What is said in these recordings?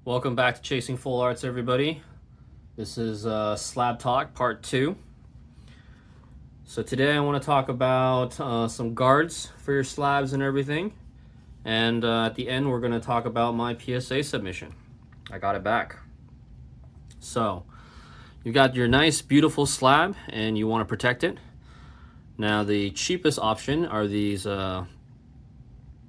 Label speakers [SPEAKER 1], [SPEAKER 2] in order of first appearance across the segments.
[SPEAKER 1] Welcome back to Chasing Full Arts, everybody. This is Slab Talk Part 2. So today I want to talk about some guards for your slabs and everything. And at the end we're going to talk about my PSA submission. I got it back. So you got your nice beautiful slab and you want to protect it. Now the cheapest option are these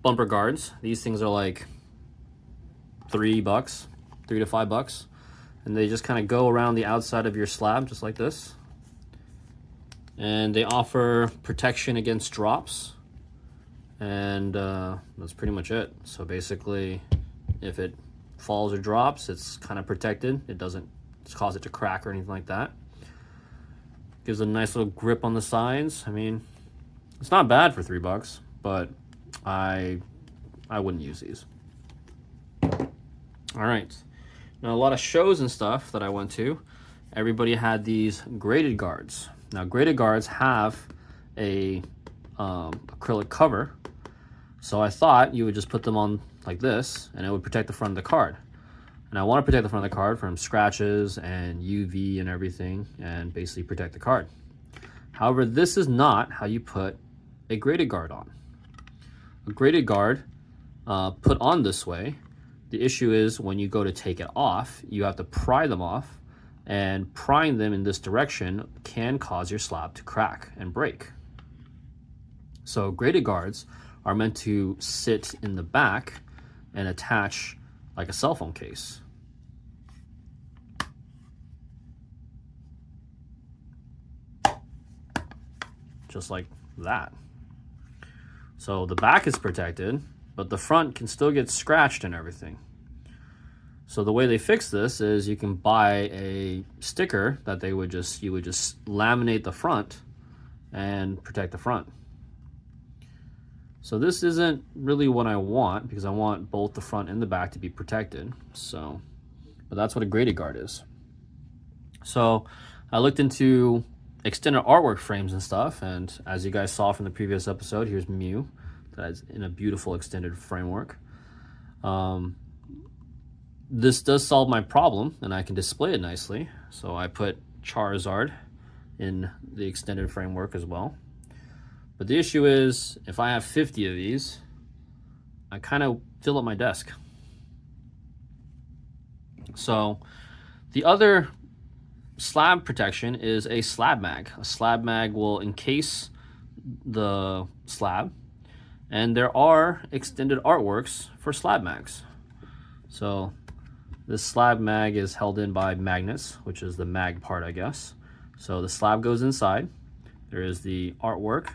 [SPEAKER 1] bumper guards. These things are like $3 to $5, and they just kind of go around the outside of your slab just like this, and they offer protection against drops, and that's pretty much it. So basically if it falls or drops, it's kind of protected. It doesn't cause it to crack or anything like that. Gives a nice little grip on the sides. I mean, it's not bad for $3, but I wouldn't use these. All right, now a lot of shows and stuff that I went to, everybody had these graded guards. Now graded guards have a acrylic cover, so I thought you would just put them on like this and it would protect the front of the card. And I want to protect the front of the card from scratches and UV and everything, and basically protect the card. However, this is not how you put a graded guard on. A graded guard put on this way, the issue is when you go to take it off, you have to pry them off, and prying them in this direction can cause your slab to crack and break. So graded guards are meant to sit in the back and attach like a cell phone case. Just like that. So the back is protected, but the front can still get scratched and everything. So the way they fix this is you can buy a sticker that you would just laminate the front and protect the front. So this isn't really what I want, because I want both the front and the back to be protected. So, but that's what a graded guard is. So I looked into extended artwork frames and stuff, and as you guys saw from the previous episode, here's Mew. That's in a beautiful extended framework. This does solve my problem, and I can display it nicely. So I put Charizard in the extended framework as well. But the issue is, if I have 50 of these, I kind of fill up my desk. So the other slab protection is a slab mag. A slab mag will encase the slab, and there are extended artworks for slab mags. So this slab mag is held in by magnets, which is the mag part, I guess. So the slab goes inside. There is the artwork,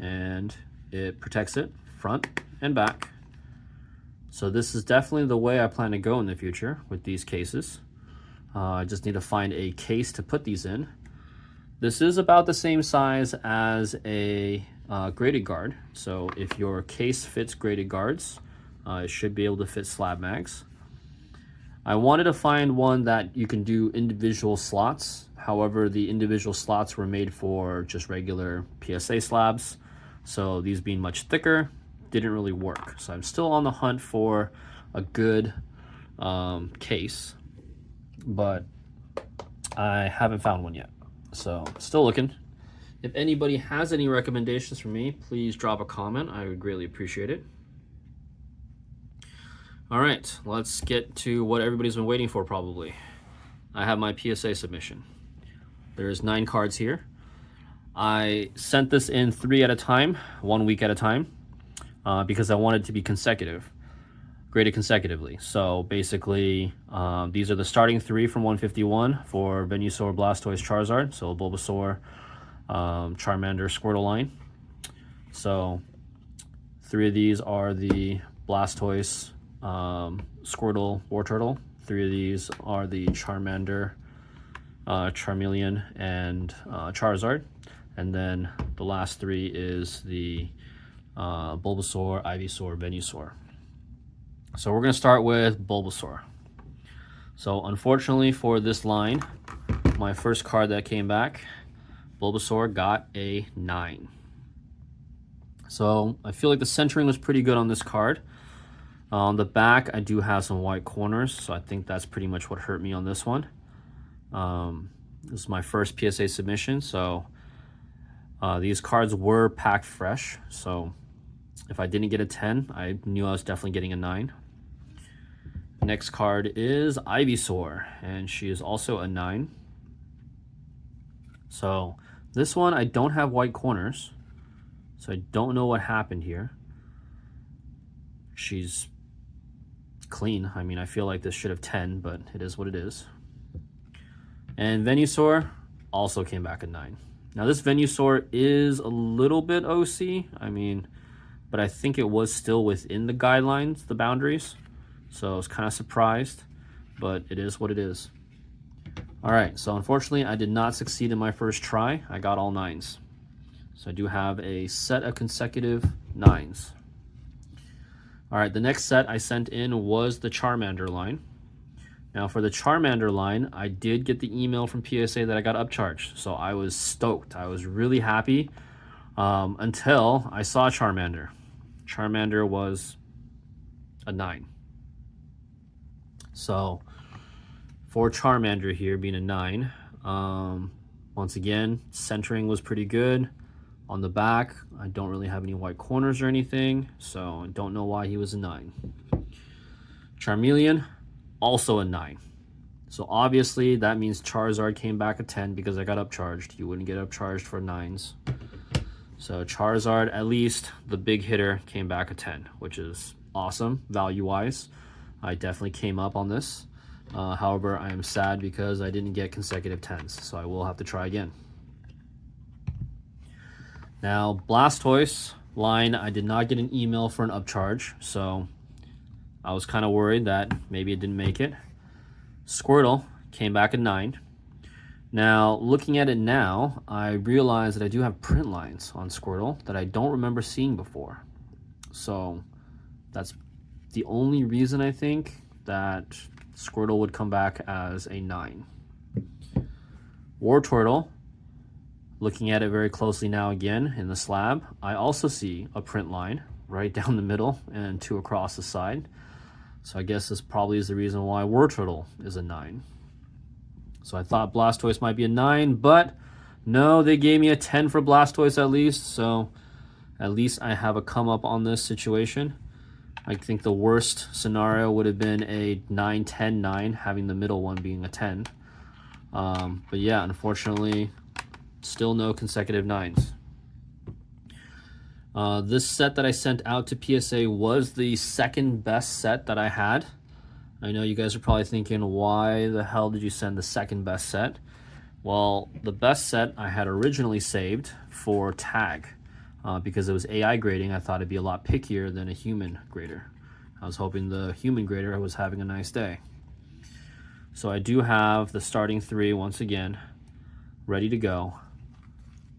[SPEAKER 1] and it protects it front and back. So this is definitely the way I plan to go in the future with these cases. I just need to find a case to put these in. This is about the same size as a graded guard. So if your case fits graded guards, it should be able to fit slab mags. I wanted to find one that you can do individual slots. However, the individual slots were made for just regular PSA slabs. So these being much thicker, didn't really work. So I'm still on the hunt for a good case, but I haven't found one yet. So still looking. If anybody has any recommendations for me, please drop a comment. I would greatly appreciate it. All right, let's get to what everybody's been waiting for probably. I have my PSA submission. There's 9 cards here. I sent this in 3 at a time, 1 week at a time, because I wanted to be consecutive, graded consecutively. So basically, these are the starting 3 from 151 for Venusaur, Blastoise, Charizard. So Bulbasaur, Charmander, Squirtle line. So 3 of these are the Blastoise, Squirtle, Wartortle. 3 of these are the Charmander, Charmeleon, and Charizard. And then the last 3 is the Bulbasaur, Ivysaur, Venusaur. So we're going to start with Bulbasaur. So unfortunately for this line, my first card that came back, Bulbasaur got a 9. So I feel like the centering was pretty good on this card. On the back, I do have some white corners, so I think that's pretty much what hurt me on this one. This is my first PSA submission, so these cards were packed fresh, so if I didn't get a 10, I knew I was definitely getting a 9. Next card is Ivysaur, and she is also a 9. So this one, I don't have white corners, so I don't know what happened here. She's clean. I mean, I feel like this should have 10, but it is what it is. And Venusaur also came back a 9. Now this Venusaur is a little bit OC, I mean, but I think it was still within the guidelines, the boundaries. So I was kind of surprised, but it is what it is. All right, so unfortunately I did not succeed in my first try. I got all 9s. So I do have a set of consecutive 9s. All right, the next set I sent in was the Charmander line. Now for the Charmander line, I did get the email from PSA that I got upcharged. So I was stoked. I was really happy until I saw Charmander. Charmander was a 9. So for Charmander here being a 9, once again, centering was pretty good. On the back, I don't really have any white corners or anything, so I don't know why he was a 9. Charmeleon, also a 9. So obviously that means Charizard came back a 10 because I got upcharged. You wouldn't get upcharged for 9s. So Charizard, at least the big hitter, came back a 10, which is awesome value-wise. I definitely came up on this. However, I am sad because I didn't get consecutive 10s, so I will have to try again. Now, Blastoise line, I did not get an email for an upcharge, so I was kind of worried that maybe it didn't make it. Squirtle came back a 9. Now, looking at it now, I realize that I do have print lines on Squirtle that I don't remember seeing before. So that's the only reason I think that Squirtle would come back as a 9. Wartortle, looking at it very closely now again in the slab, I also see a print line right down the middle and 2 across the side. So I guess this probably is the reason why Wartortle is a 9. So I thought Blastoise might be a 9, but no, they gave me a 10 for Blastoise at least. So at least I have a come up on this situation. I think the worst scenario would have been a 9, 10, 9, having the middle one being a 10. But yeah, unfortunately, still no consecutive 9s. This set that I sent out to PSA was the second best set that I had. I know you guys are probably thinking, why the hell did you send the second best set? Well, the best set I had originally saved for tag. Because it was AI grading, I thought it'd be a lot pickier than a human grader. I was hoping the human grader was having a nice day. So I do have the starting 3 once again, ready to go.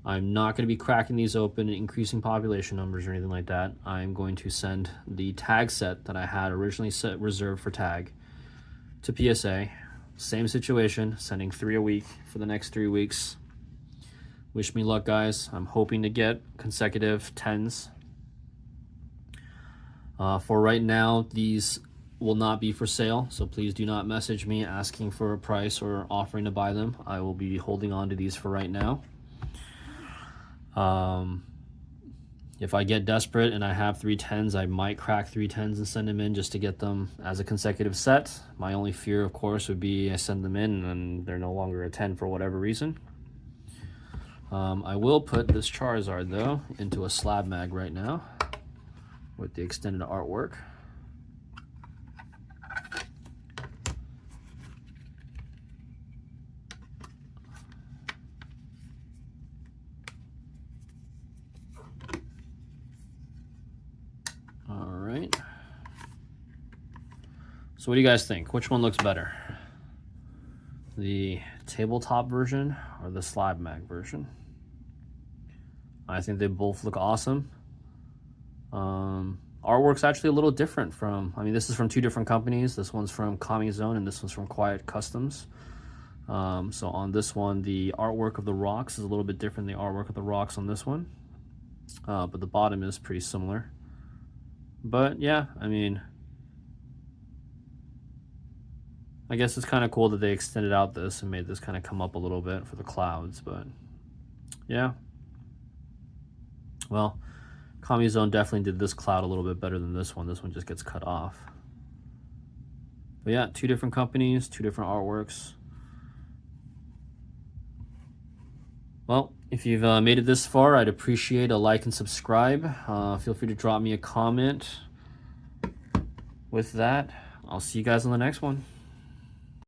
[SPEAKER 1] I'm not going to be cracking these open and increasing population numbers or anything like that. I'm going to send the tag set that I had originally set reserved for tag to PSA. Same situation, sending 3 a week for the next 3 weeks. Wish me luck, guys. I'm hoping to get consecutive 10s. For right now, these will not be for sale, so please do not message me asking for a price or offering to buy them. I will be holding on to these for right now. If I get desperate and I have 3 10s, I might crack 3 10s and send them in just to get them as a consecutive set. My only fear, of course, would be I send them in and they're no longer a 10 for whatever reason. I will put this Charizard, though, into a slab mag right now with the extended artwork. All right. So what do you guys think? Which one looks better? The tabletop version or the slab mag version? I think they both look awesome. Artwork's actually a little different from, I mean, this is from 2 different companies. This one's from Kami Zone and this one's from Quiet Customs. So on this one, the artwork of the rocks is a little bit different than the artwork of the rocks on this one. But the bottom is pretty similar. But yeah, I mean, I guess it's kind of cool that they extended out this and made this kind of come up a little bit for the clouds, but yeah. Well, CommuZone definitely did this cloud a little bit better than this one. This one just gets cut off. But yeah, 2 different companies, 2 different artworks. Well, if you've made it this far, I'd appreciate a like and subscribe. Feel free to drop me a comment. With that, I'll see you guys on the next one.